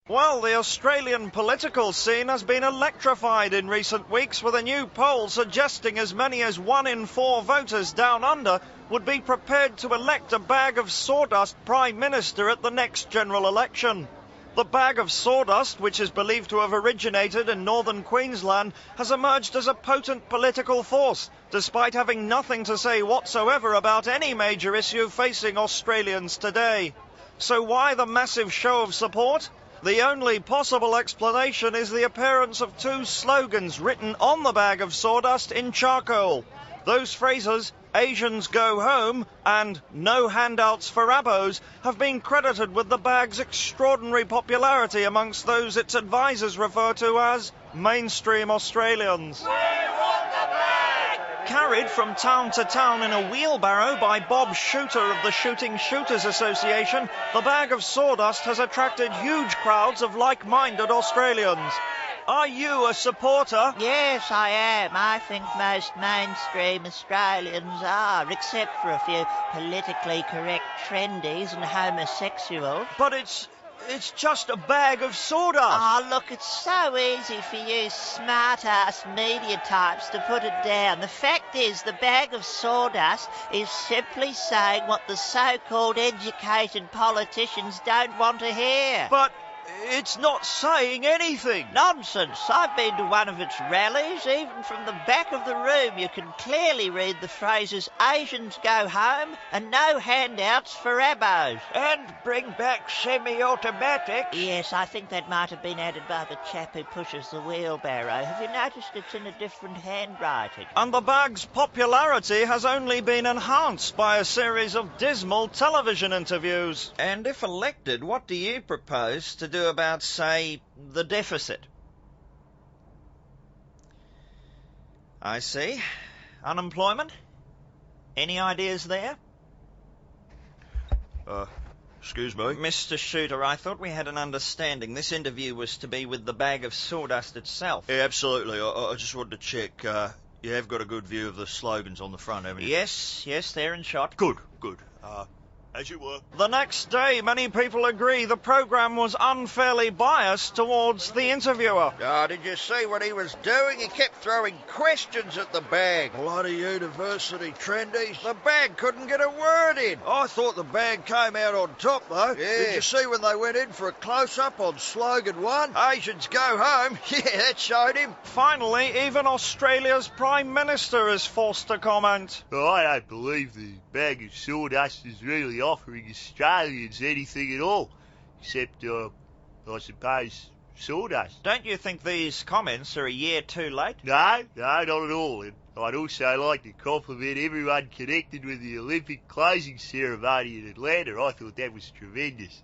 Well, the Australian political scene has been electrified in recent weeks, with a new poll suggesting as many as 1 in 4 voters down under would be prepared to elect a bag of sawdust Prime Minister at the next general election. The bag of sawdust, which is believed to have originated in northern Queensland, has emerged as a potent political force, despite having nothing to say whatsoever about any major issue facing Australians today. So why the massive show of support? The only possible explanation is the appearance of 2 slogans written on the bag of sawdust in charcoal. Those phrases, Asians go home and no handouts for abos, have been credited with the bag's extraordinary popularity amongst those its advisors refer to as mainstream Australians. Carried from town to town in a wheelbarrow by Bob Shooter of the Shooting Shooters Association, the bag of sawdust has attracted huge crowds of like-minded Australians. Are you a supporter? Yes, I am. I think most mainstream Australians are, except for a few politically correct trendies and homosexuals. But it's just a bag of sawdust. Oh, look, it's so easy for you smart-ass media types to put it down. The fact is, the bag of sawdust is simply saying what the so-called educated politicians don't want to hear. But it's not saying anything. Nonsense. I've been to one of its rallies. Even from the back of the room, you can clearly read the phrases Asians go home and no handouts for abos. And bring back semi-automatics. Yes, I think that might have been added by the chap who pushes the wheelbarrow. Have you noticed it's in a different handwriting? And the bag's popularity has only been enhanced by a series of dismal television interviews. And if elected, what do you propose to do about, say, the deficit? I see. Unemployment? Any ideas there? Excuse me? Mr. Shooter, I thought we had an understanding. This interview was to be with the bag of sawdust itself. Yeah, absolutely. I just wanted to check. You have got a good view of the slogans on the front, haven't you? Yes, they're in shot. Good. As you were. The next day, many people agree the programme was unfairly biased towards the interviewer. Oh, did you see what he was doing? He kept throwing questions at the bag. Bloody university trendies. The bag couldn't get a word in. I thought the bag came out on top, though. Yeah. Did you see when they went in for a close-up on slogan 1? Asians go home. Yeah, that showed him. Finally, even Australia's Prime Minister is forced to comment. I don't believe the bag of sawdust is really offering Australians anything at all, except, I suppose, sawdust. Don't you think these comments are a year too late? No, not at all. And I'd also like to compliment everyone connected with the Olympic closing ceremony in Atlanta. I thought that was tremendous.